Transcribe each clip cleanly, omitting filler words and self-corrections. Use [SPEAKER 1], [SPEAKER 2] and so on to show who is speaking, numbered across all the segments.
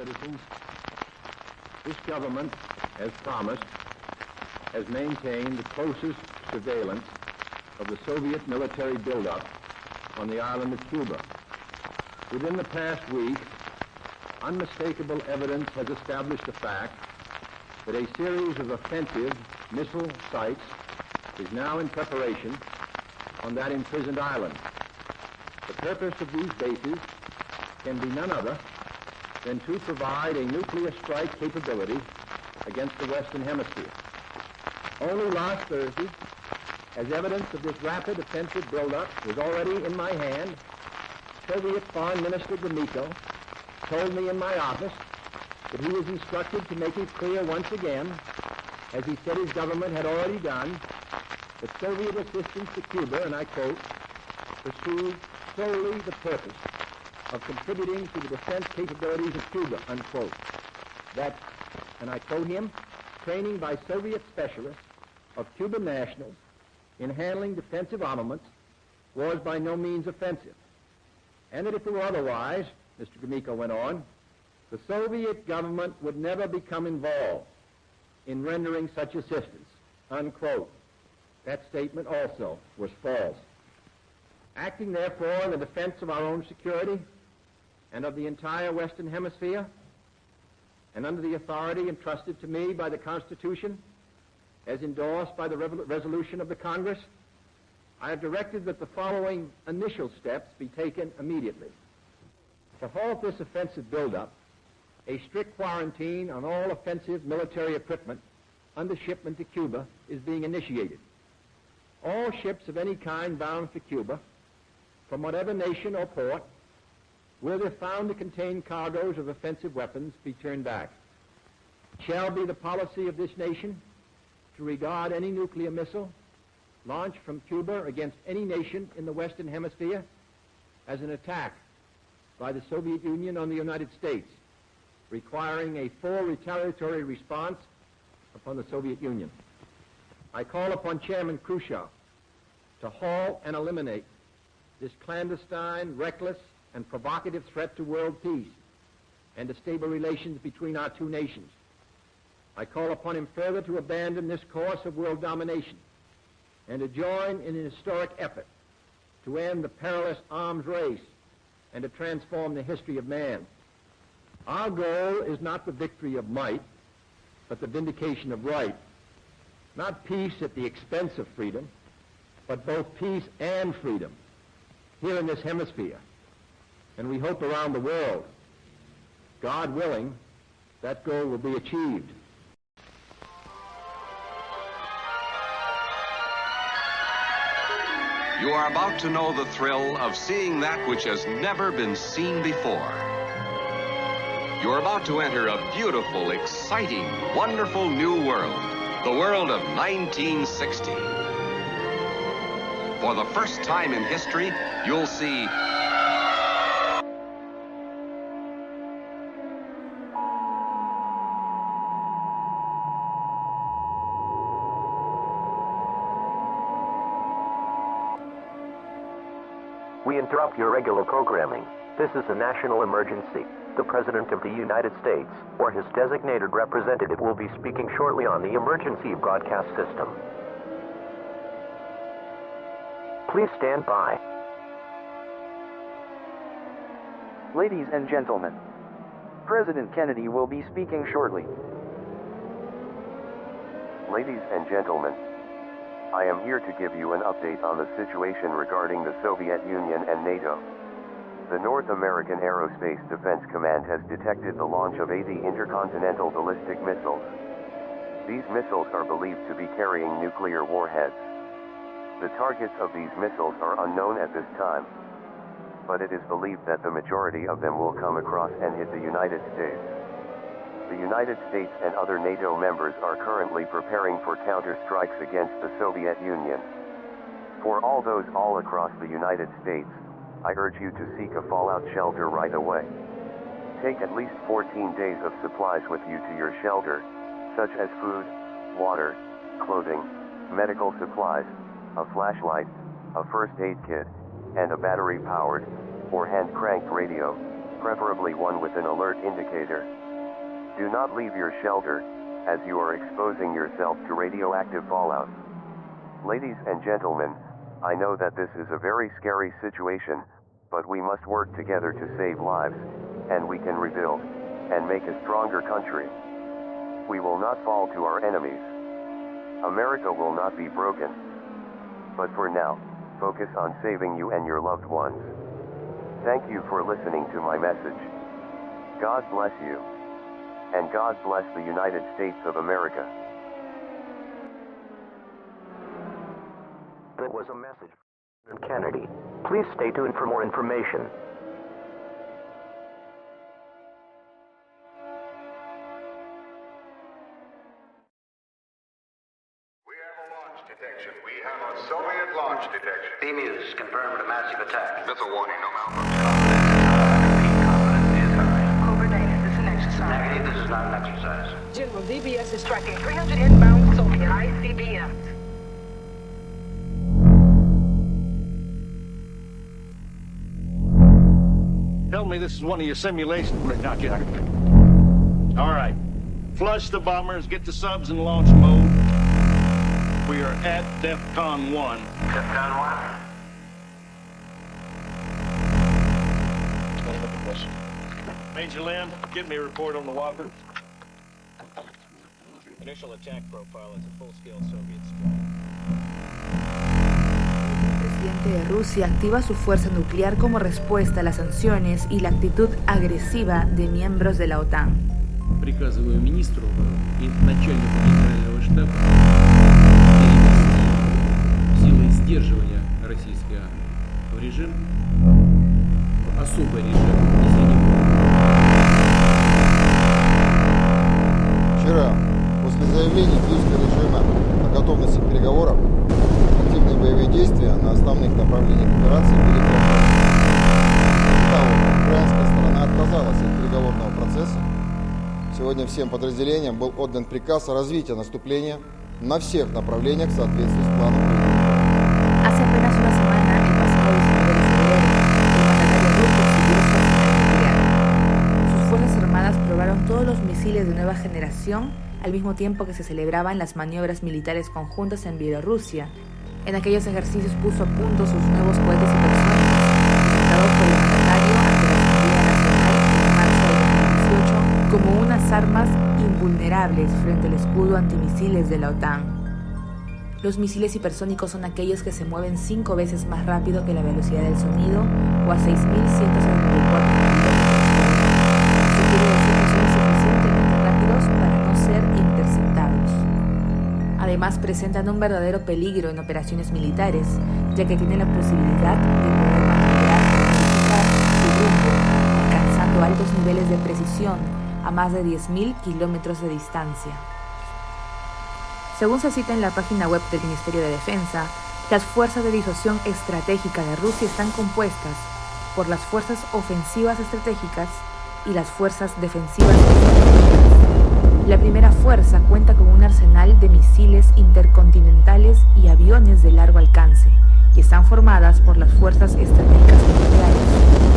[SPEAKER 1] citizens, this government, as promised, has maintained the closest surveillance of the Soviet military buildup on the island of Cuba. Within the past week, unmistakable evidence has established the fact that a series of offensive missile sites is now in preparation on that imprisoned island. The purpose of these bases can be none other than to provide a nuclear strike capability against the Western Hemisphere. Only last Thursday, as evidence of this rapid offensive buildup was already in my hand, Soviet Foreign Minister Gromyko told me in my office that he was instructed to make it clear once again, as he said his government had already done, that Soviet assistance to Cuba, and I quote, pursued solely the purpose of contributing to the defense capabilities of Cuba, unquote. That, and I quote him, training by Soviet specialists of Cuban nationals in handling defensive armaments was by no means offensive. And that if it were otherwise, Mr. Gromyko went on, the Soviet government would never become involved in rendering such assistance, unquote. That statement also was false. Acting, therefore, in the defense of our own security and of the entire Western Hemisphere, and under the authority entrusted to me by the Constitution, as endorsed by the resolution of the Congress, I have directed that the following initial steps be taken immediately. To halt this offensive buildup, a strict quarantine on all offensive military equipment under shipment to Cuba is being initiated. All ships of any kind bound for Cuba, from whatever nation or port, will, if found to contain cargoes of offensive weapons, be turned back. It shall be the policy of this nation to regard any nuclear missile launched from Cuba against any nation in the Western Hemisphere as an attack by the Soviet Union on the United States, requiring a full retaliatory response upon the Soviet Union. I call upon Chairman Khrushchev to halt and eliminate this clandestine, reckless, and provocative threat to world peace and to stable relations between our two nations. I call upon him further to abandon this course of world domination and to join in an historic effort to end the perilous arms race and to transform the history of man. Our goal is not the victory of might, but the vindication of right. Not peace at the expense of freedom, but both peace and freedom here in this hemisphere, and we hope around the world. God willing, that goal will be achieved.
[SPEAKER 2] You are about to know the thrill of seeing that which has never been seen before. You're about to enter a beautiful, exciting, wonderful new world, the world of 1960. For the first time in history, you'll see
[SPEAKER 3] We interrupt your regular programming. This is a national emergency. The President of the United States or his designated representative will be speaking shortly on the emergency broadcast system. Please stand by.
[SPEAKER 4] Ladies and gentlemen, President Kennedy will be speaking shortly.
[SPEAKER 5] Ladies and gentlemen, I am here to give you an update on the situation regarding the Soviet Union and NATO. The North American Aerospace Defense Command has detected the launch of 80 intercontinental ballistic missiles. These missiles are believed to be carrying nuclear warheads. The targets of these missiles are unknown at this time, but it is believed that the majority of them will come across and hit the United States. The United States and other NATO members are currently preparing for counter-strikes against the Soviet Union. For all those all across the United States, I urge you to seek a fallout shelter right away. Take at least 14 days of supplies with you to your shelter, such as food, water, clothing, medical supplies, a flashlight, a first aid kit, and a battery-powered, or hand-cranked radio. preferably one with an alert indicator. Do not leave your shelter, as you are exposing yourself to radioactive fallout. Ladies and gentlemen, I know that this is a very scary situation, but we must work together to save lives, and we can rebuild, and make a stronger country. We will not fall to our enemies. America will not be broken. But for now, focus on saving you and your loved ones. Thank you for listening to my message. God bless you. And God bless the United States of America.
[SPEAKER 3] That was a message from Kennedy. Please stay tuned for more information.
[SPEAKER 6] We have a launch detection. We have a Soviet launch detection.
[SPEAKER 7] B-Muse, confirmed a massive attack.
[SPEAKER 6] Missile warning, no malfunction.
[SPEAKER 7] Confidence is high.
[SPEAKER 8] Cobra 9, this is an exercise.
[SPEAKER 7] Negative, this is not an exercise.
[SPEAKER 8] General, DBS is tracking 300 inbound Soviet ICBMs.
[SPEAKER 9] Tell me this is one of your simulations. All right. Flush the bombers, get the subs in launch mode. We are at DEFCON 1.
[SPEAKER 7] DEFCON 1?
[SPEAKER 9] Major Lynn, get me a report on the Walker.
[SPEAKER 10] Initial attack profile is a full-scale Soviet strike.
[SPEAKER 11] El presidente de Rusia activa su fuerza nuclear como respuesta a las sanciones y la actitud agresiva de miembros de la OTAN.
[SPEAKER 12] Приказываю министру и начальнику генерального штаба перевести силы сдерживания российской армии в режим, в особый режим несения.
[SPEAKER 13] Вчера, после заявления киевского режима о готовности к переговорам, активные боевые действия на основных направлениях операции были продолжены. Кроме того, украинская сторона отказалась от переговорного процесса. Сегодня всем подразделениям был отдан приказ о развитии наступления на всех направлениях в соответствии с планом правительства.
[SPEAKER 11] Hace apenas una semana, el pasado 19 de febrero, el mandatario ruso exhibió su arsenal nuclear. Sus fuerzas armadas probaron todos los misiles de nueva generación al mismo tiempo que se celebraban las maniobras militares conjuntas en Bielorrusia. En aquellos ejercicios puso a punto sus nuevos cohetes hipersónicos, presentados por el mandatario ante la Asamblea Nacional en marzo de 2018 como unas armas invulnerables frente al escudo antimisiles de la OTAN. Los misiles hipersónicos son aquellos que se mueven 5 veces más rápido que la velocidad del sonido o a 6.174 km/h. Eso quiere decir que son suficientemente rápidos para no ser interceptados. Además, presentan un verdadero peligro en operaciones militares, ya que tienen la posibilidad de poder maniobrar y modificar su rumbo, alcanzando altos niveles de precisión a más de 10.000 kilómetros de distancia. Según se cita en la página web del Ministerio de Defensa, las fuerzas de disuasión estratégica de Rusia están compuestas por las fuerzas ofensivas estratégicas y las fuerzas defensivas estratégicas. La primera fuerza cuenta con un arsenal de misiles intercontinentales y aviones de largo alcance, y están formadas por las fuerzas estratégicas nucleares,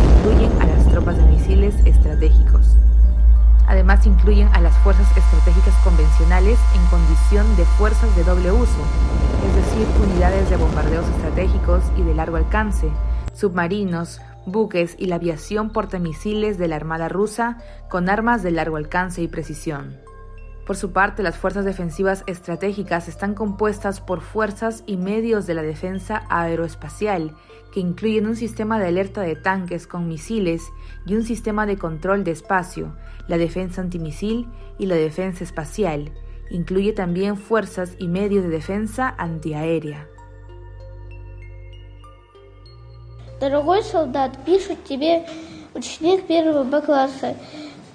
[SPEAKER 11] que incluyen a las tropas de misiles estratégicos. Además, incluyen a las fuerzas estratégicas convencionales en condición de fuerzas de doble uso, es decir, unidades de bombardeos estratégicos y de largo alcance, submarinos, buques y la aviación portamisiles de la Armada rusa con armas de largo alcance y precisión. Por su parte, las fuerzas defensivas estratégicas están compuestas por fuerzas y medios de la defensa aeroespacial, que incluyen un sistema de alerta de tanques con misiles y un sistema de control de espacio, la defensa antimisil y la defensa espacial. Incluye también fuerzas y medios de defensa antiaérea.
[SPEAKER 14] Дорогой солдат, пишет тебе ученик первого Б класса.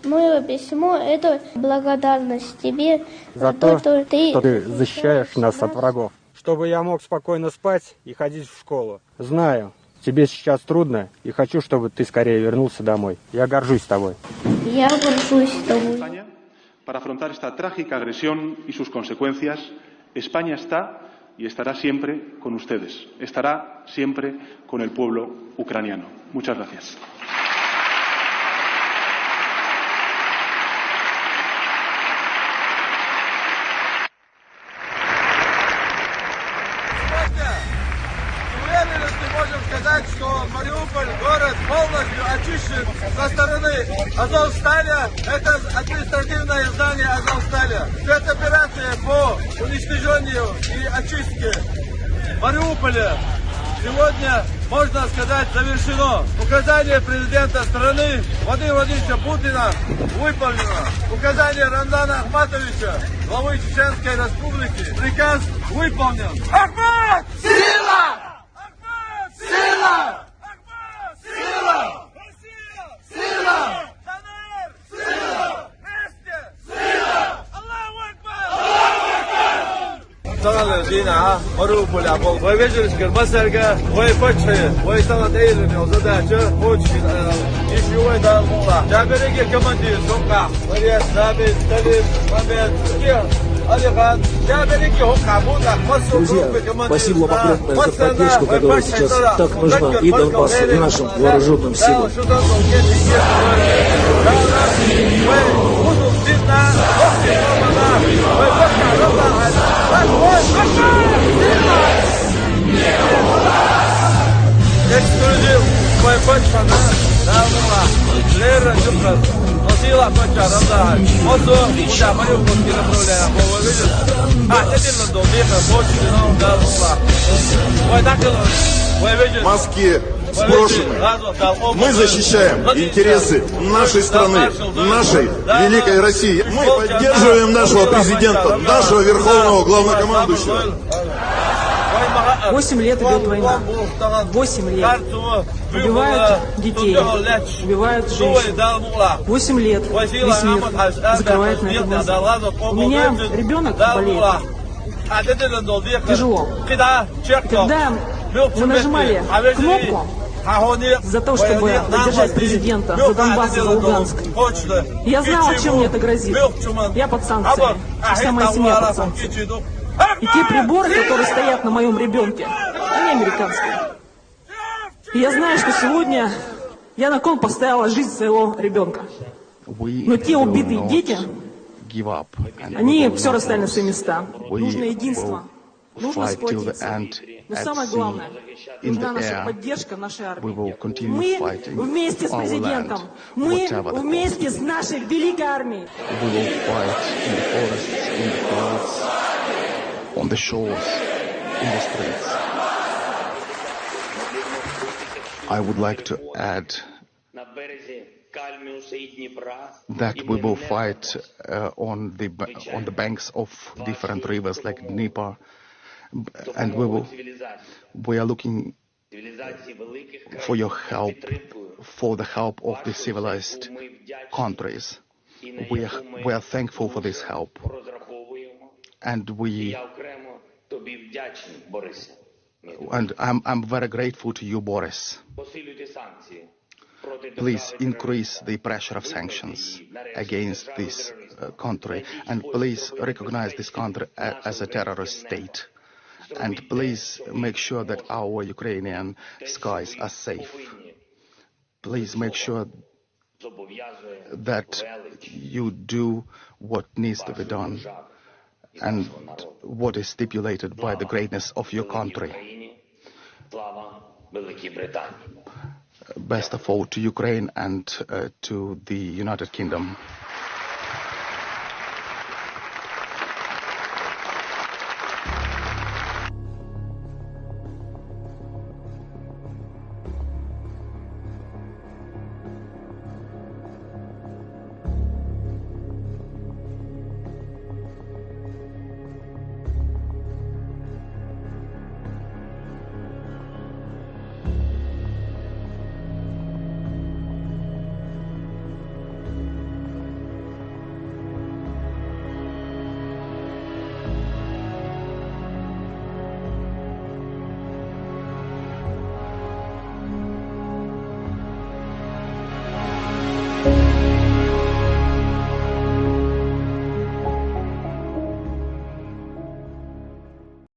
[SPEAKER 14] Мое письмо – это благодарность тебе
[SPEAKER 15] за то, что ты защищаешь нас от врагов. Чтобы я мог спокойно спать и ходить в школу. Знаю, тебе сейчас трудно, и хочу, чтобы ты скорее вернулся домой. Я горжусь тобой.
[SPEAKER 14] Я горжусь тобой.
[SPEAKER 16] Para afrontar esta trágica agresión y sus consecuencias, España está y estará siempre con ustedes. Estará siempre con el pueblo ucraniano. Muchas gracias.
[SPEAKER 17] уверенностью можем сказать, что Мариуполь, город, полностью очищен со стороны Азовсталя. Это административное здание Азовсталя. Спецоперация по уничтожению и очистке Мариуполя сегодня, можно сказать, завершено. Указание президента страны Владимира Владимировича Путина выполнено. Указание Рамзана Ахматовича, главы Чеченской Республики, приказ выполнен. Ахмат! Сила! Ахмат! Сила! Ахмат! Сила! Россия! Сила! ДНР! Сила! Вместе! Сила! Аллаху Акбар! Аллаху Акбар! Sana zina, Mariupoля был. Вы видели, что Масерга, вы почти, вы стали деятельными задачи, очень ищевой дал мула. Я береги командир, сумка, Мария, Давид, Талиб, Мамед, Алихан, я береги Хумка, Муна,
[SPEAKER 18] Друзья, спасибо вам огромное за поддержку, которая сейчас так нужна и Донбассу, и нашим вооруженным силам.
[SPEAKER 17] Эксклюзив, мой почвана, давно, Лера Джумкас, носила почва, Рамзан, Мосо, куда Мариупольский направляем, вы видите? Теперь надо уехать, больше, но давно. Вы так и
[SPEAKER 19] Маски сброшены. Мы защищаем интересы нашей страны, нашей великой России. Мы поддерживаем нашего президента, нашего верховного главнокомандующего.
[SPEAKER 20] 8 лет идет война. 8 лет. Убивают детей, убивают женщин. 8 лет весь мир закрывает на это глаза. У меня ребенок болеет. Тяжело. Когда мы нажимали кнопку за то, чтобы поддержать президента за Донбасс и за Луганск, я знала, чем мне это грозит. Я под санкциями. Вся моя семья под санкциями. И те приборы, которые стоят на моем ребенке, они американские. И я знаю, что сегодня я на кон поставила жизнь своего ребенка. Но те убитые дети, они все расставили на свои места. Нужно единство, нужно сплотиться. Но самое главное, нужна наша поддержка нашей армии. Мы вместе с президентом, мы вместе с нашей великой армией.
[SPEAKER 21] On the shores, in the streets. I would like to add that we will fight on the banks of different rivers like Dnieper, and we are looking for your help, for the help of the civilized countries. We are thankful for this help. And I'm very grateful to you, Boris. Please increase the pressure of sanctions against this country, and please recognize this country as a terrorist state. And please make sure that our Ukrainian skies are safe. Please make sure that you do what needs to be done and what is stipulated by the greatness of your country. Best of all to Ukraine and to the United Kingdom.